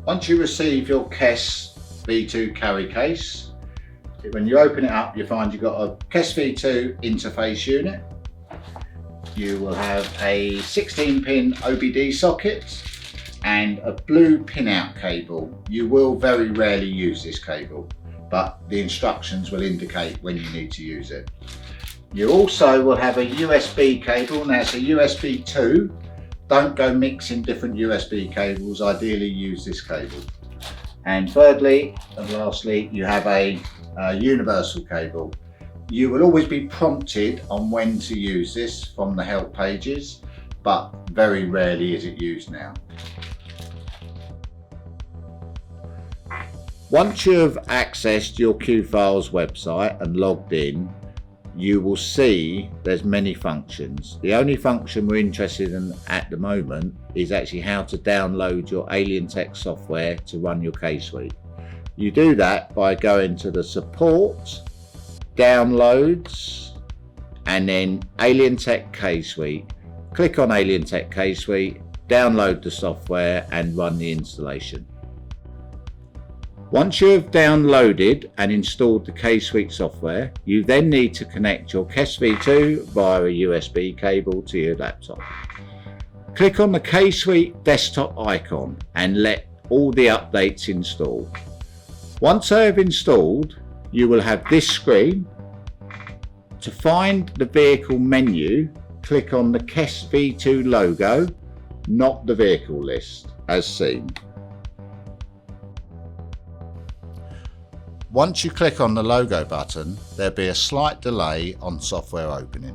Once you receive your Kess V2 carry case, when you open it up, you find you've got a Kess V2 interface unit. You will have a 16-pin OBD socket and a blue pin-out cable. You will very rarely use this cable, but the instructions will indicate when you need to use it. You also will have a USB cable. Now it's a USB 2. Don't go mixing different USB cables, ideally use this cable. And thirdly and lastly, you have a universal cable. You will always be prompted on when to use this from the help pages, but very rarely is it used now. Once you have accessed your Q-Files website and logged in, you will see there's many functions. The only function we're interested in at the moment is actually how to download your Alien Tech software to run your K-Suite. You do that by going to the support, downloads, and then Alien Tech K-Suite. Click on Alien Tech K-Suite, download the software and run the installation. Once you have downloaded and installed the K-Suite software, you then need to connect your Kess V2 via a USB cable to your laptop. Click on the K-Suite desktop icon and let all the updates install. Once they have installed, you will have this screen. To find the vehicle menu, click on the Kess V2 logo, not the vehicle list, as seen. Once you click on the logo button, there'll be a slight delay on software opening.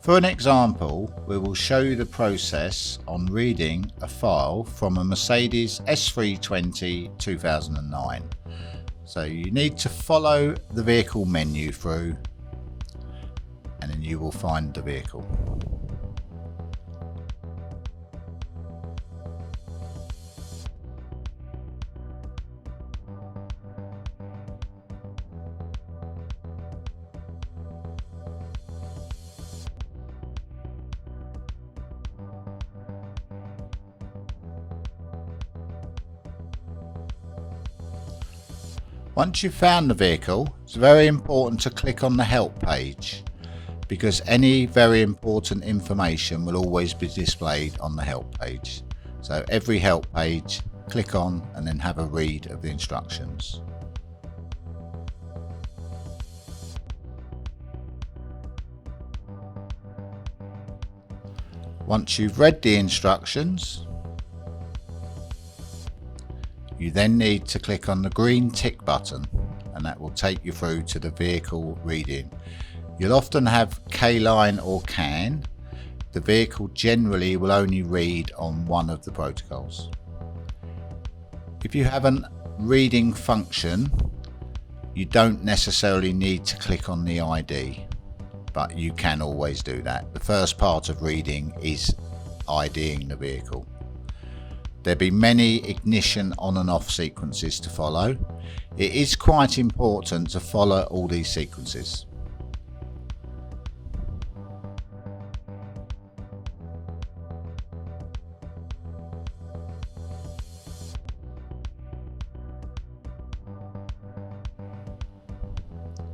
For an example, we will show you the process on reading a file from a Mercedes S320 2009. So you need to follow the vehicle menu through and then you will find the vehicle. Once you've found the vehicle, it's very important to click on the help page because any very important information will always be displayed on the help page. So every help page, click on and then have a read of the instructions. Once you've read the instructions, you then need to click on the green tick button and that will take you through to the vehicle reading. You'll often have K-line or CAN. The vehicle generally will only read on one of the protocols. If you have a reading function, you don't necessarily need to click on the ID, but you can always do that. The first part of reading is IDing the vehicle. There'll be many ignition on and off sequences to follow. It is quite important to follow all these sequences.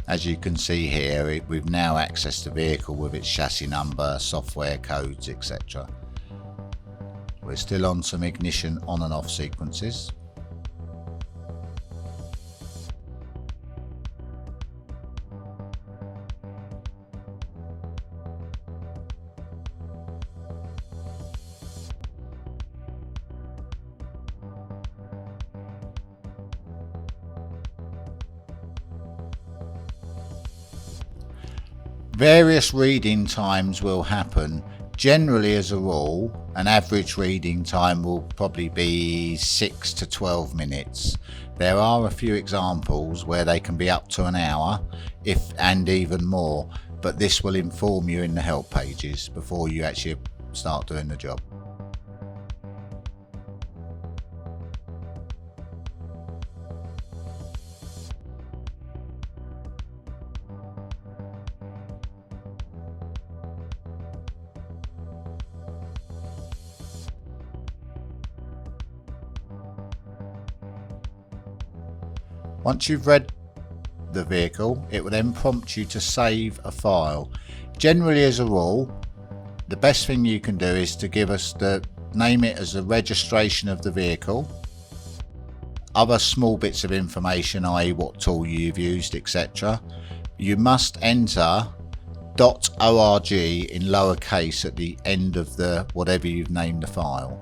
As you can see here, we've now accessed the vehicle with its chassis number, software codes, etc. We're still on some ignition on and off sequences. Various reading times will happen. Generally, as a rule, an average reading time will probably be 6 to 12 minutes. There are a few examples where they can be up to an hour, and even more, but this will inform you in the help pages before you actually start doing the job. Once you've read the vehicle, it will then prompt you to save a file. Generally, as a rule, the best thing you can do is to name it as the registration of the vehicle, other small bits of information, i.e. what tool you've used, etc. You must enter .org in lowercase at the end of the whatever you've named the file.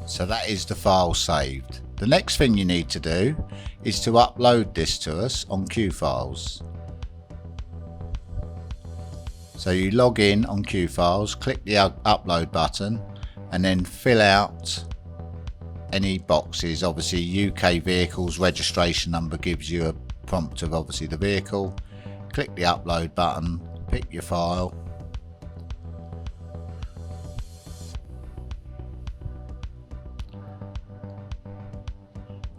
So that is the file saved. The next thing you need to do is to upload this to us on QFiles. So you log in on QFiles, click the upload button, and then fill out any boxes. Obviously UK vehicles registration number gives you a prompt of obviously the vehicle. Click the upload button, pick your file.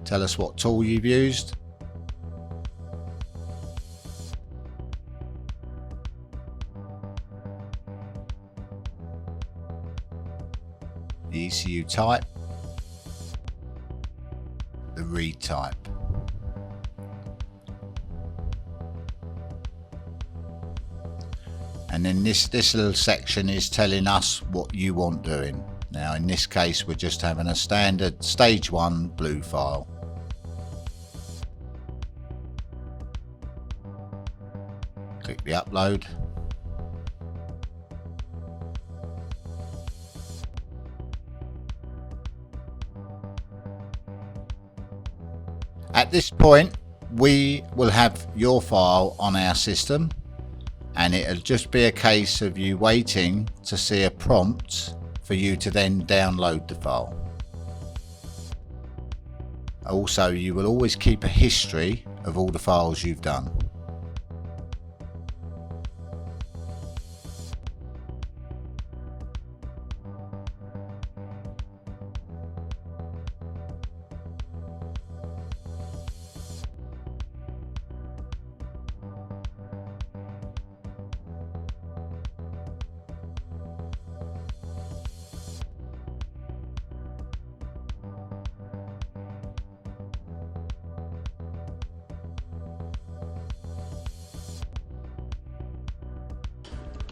Tell us what tool you've used. The ECU type. The read type. And then this little section is telling us what you want doing. Now in this case we're just having a standard stage 1 blue file. Click the upload. At this point we will have your file on our system, and it'll just be a case of you waiting to see a prompt for you to then download the file. Also, you will always keep a history of all the files you've done.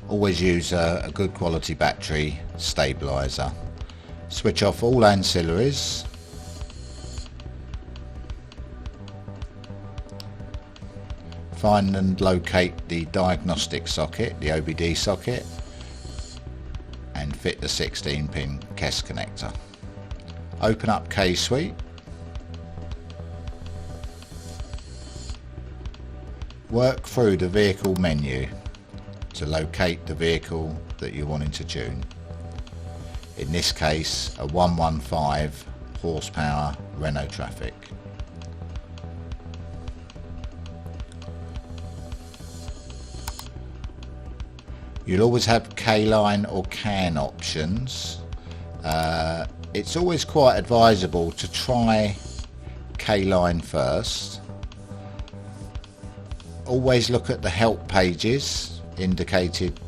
Always use a good quality battery stabilizer. Switch off all ancillaries. Find and locate the diagnostic socket, the OBD socket, and fit the 16-pin Kess connector. Open up K-Suite. Work through the vehicle menu to locate the vehicle that you're wanting to tune. In this case, a 115 horsepower Renault Traffic. You'll always have K-line or CAN options. It's always quite advisable to try K-line first. Always look at the help pages indicated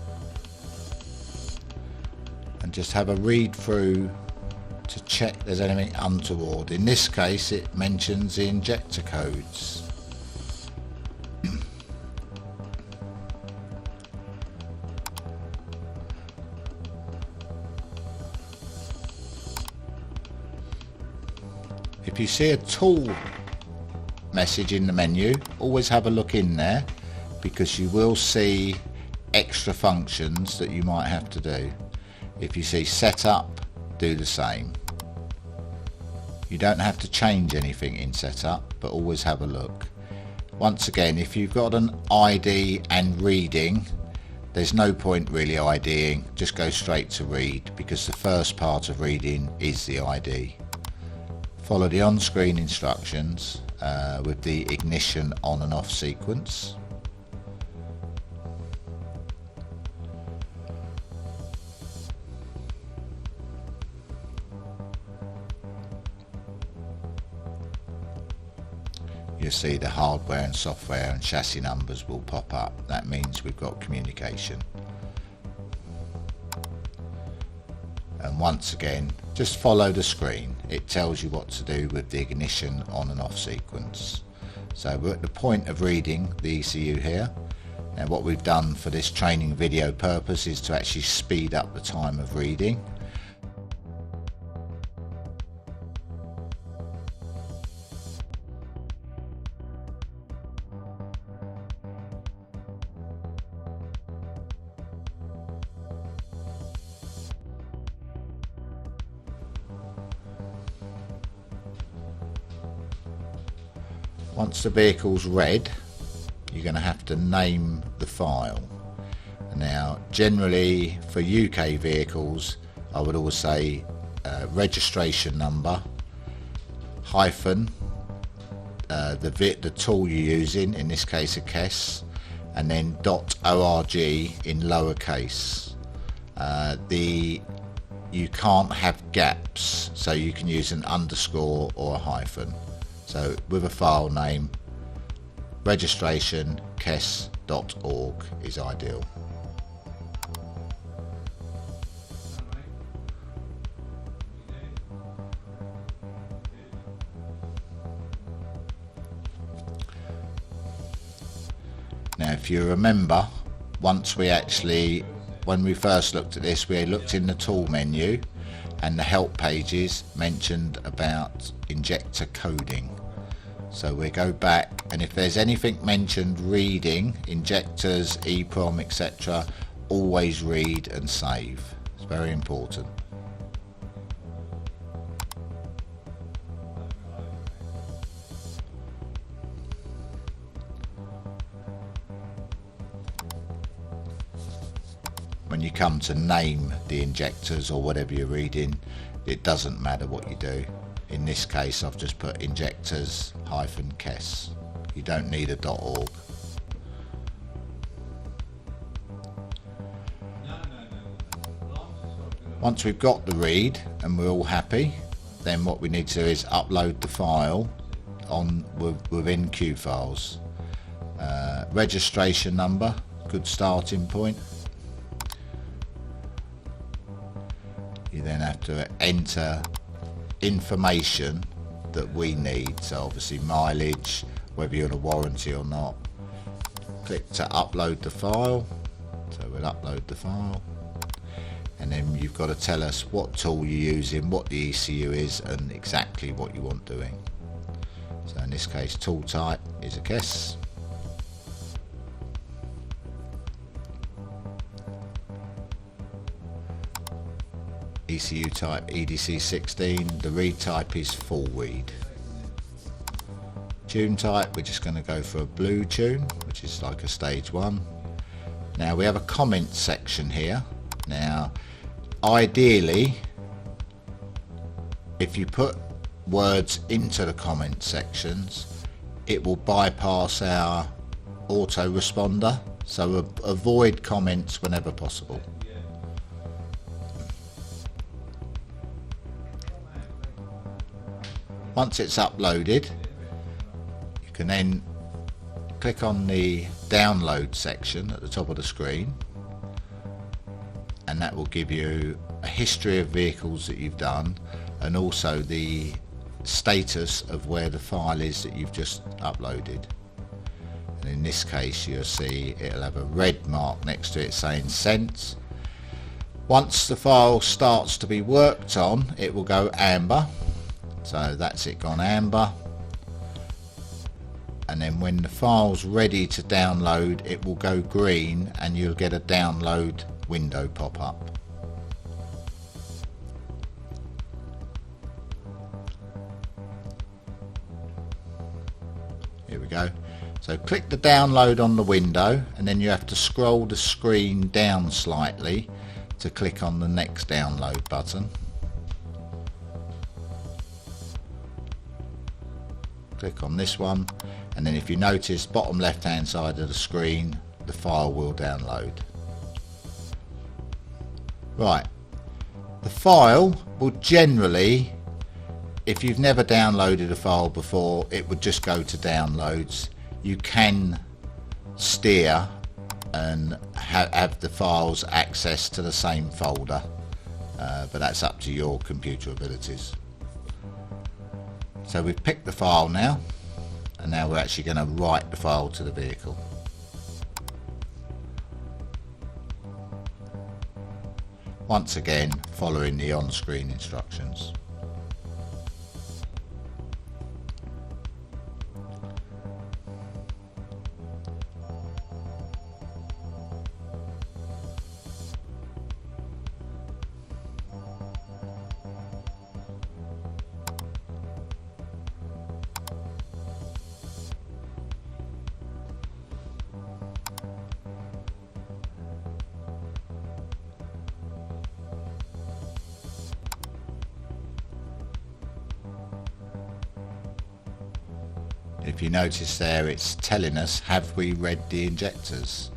and just have a read through to check there's anything untoward. In this case it mentions the injector codes. If you see a tool message in the menu, always have a look in there, because you will see extra functions that you might have to do. If you see setup, do the same. You don't have to change anything in setup, but always have a look. Once again, if you've got an ID and reading, there's no point really IDing, just go straight to read, because the first part of reading is the ID. Follow the on-screen instructions with the ignition on and off sequence. you'll see the hardware and software and chassis numbers will pop up. That means we've got communication. And once again, just follow the screen. It tells you what to do with the ignition on and off sequence. So we're at the point of reading the ECU here. Now what we've done for this training video purpose is to actually speed up the time of reading. Once the vehicle's read, you're going to have to name the file. Now generally for UK vehicles I would always say registration number hyphen the tool you're using, in this case a Kess, and then .org in lowercase. You can't have gaps, so you can use an underscore or a hyphen. So with a file name, registration kess.org is ideal. Now if you remember, when we first looked at this, we looked in the tool menu and the help pages mentioned about injector coding. So we go back, and if there's anything mentioned reading, injectors, EEPROM, etc., always read and save. It's very important. When you come to name the injectors or whatever you're reading, it doesn't matter what you do. In this case I've just put injectors -Kess. You don't need a .org. Once we've got the read and we're all happy, then what we need to do is upload the file within Q files. Registration number, good starting point. You then have to enter information that we need, so obviously mileage, whether you're on a warranty or not. Click to upload the file, so we'll upload the file, and then you've got to tell us what tool you're using, what the ECU is, and exactly what you want doing. So in this case tool type is a Kess. ECU type EDC16, the read type is full read. Tune type, we're just going to go for a blue tune, which is like a stage 1. Now we have a comment section here. Now ideally, if you put words into the comment sections, it will bypass our autoresponder, so avoid comments whenever possible. Once it's uploaded, you can then click on the download section at the top of the screen, and that will give you a history of vehicles that you've done and also the status of where the file is that you've just uploaded. And in this case you'll see it'll have a red mark next to it saying sent. Once the file starts to be worked on, it will go amber. So that's it gone amber, and then when the file's ready to download it will go green and you'll get a download window pop up. Here we go. So click the download on the window, and then you have to scroll the screen down slightly to click on the next download button. Click on this one, and then if you notice bottom left hand side of the screen, the file will download. Right, the file will generally if you've never downloaded a file before, it would just go to downloads. You can steer and have the files access to the same folder, but that's up to your computer abilities. So we've picked the file now, and now we're actually going to write the file to the vehicle. Once again, following the on-screen instructions. If you notice there, it's telling us, have we read the injectors?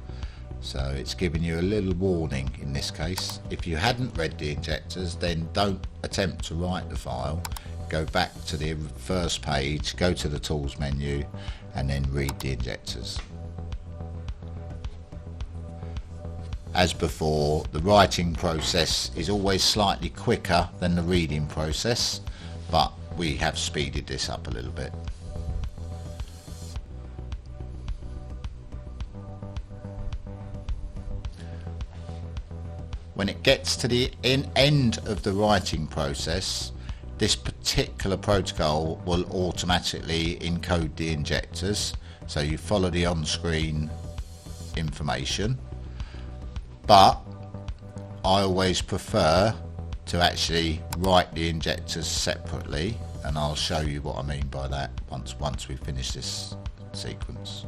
So it's giving you a little warning in this case. If you hadn't read the injectors, then don't attempt to write the file. Go back to the first page, go to the tools menu, and then read the injectors. As before, the writing process is always slightly quicker than the reading process, but we have speeded this up a little bit. When it gets to the end of the writing process, this particular protocol will automatically encode the injectors, so you follow the on-screen information. But I always prefer to actually write the injectors separately, and I'll show you what I mean by that once we finish this sequence.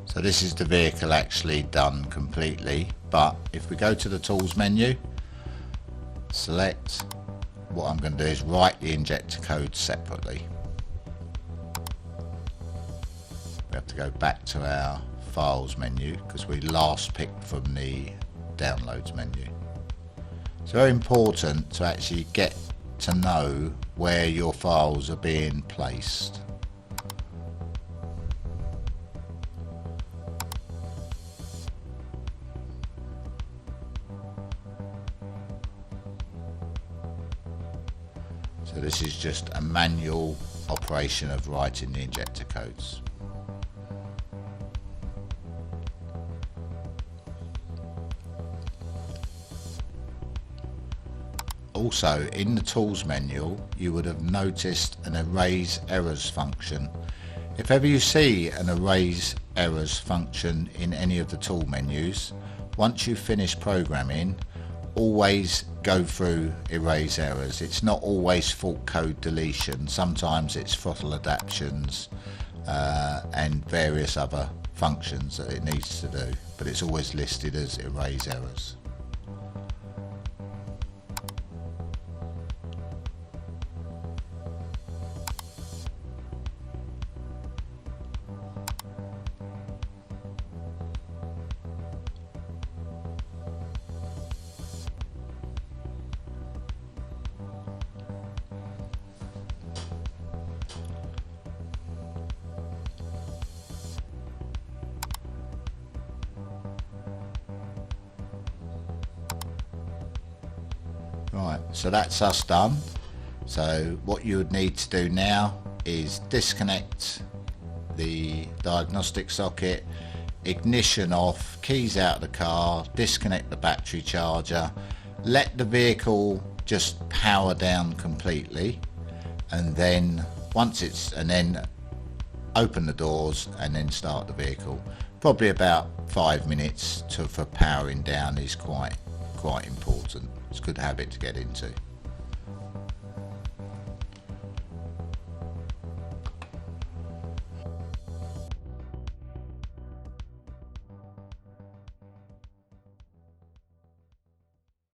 So this is the vehicle actually done completely, but if we go to the tools menu, select, what I'm going to do is write the injector code separately. We have to go back to our files menu because we last picked from the downloads menu. It's very important to actually get to know where your files are being placed. So this is just a manual operation of writing the injector codes. Also, in the tools menu, you would have noticed an erase errors function. If ever you see an erase errors function in any of the tool menus, once you finish programming, always go through erase errors. It's not always fault code deletion. Sometimes it's throttle adaptions and various other functions that it needs to do, but it's always listed as erase errors. Right, so that's us done. So what you would need to do now is disconnect the diagnostic socket, ignition off, keys out of the car, disconnect the battery charger, let the vehicle just power down completely, and then open the doors and then start the vehicle. Probably about 5 minutes for powering down is quite important. It's a good habit to get into.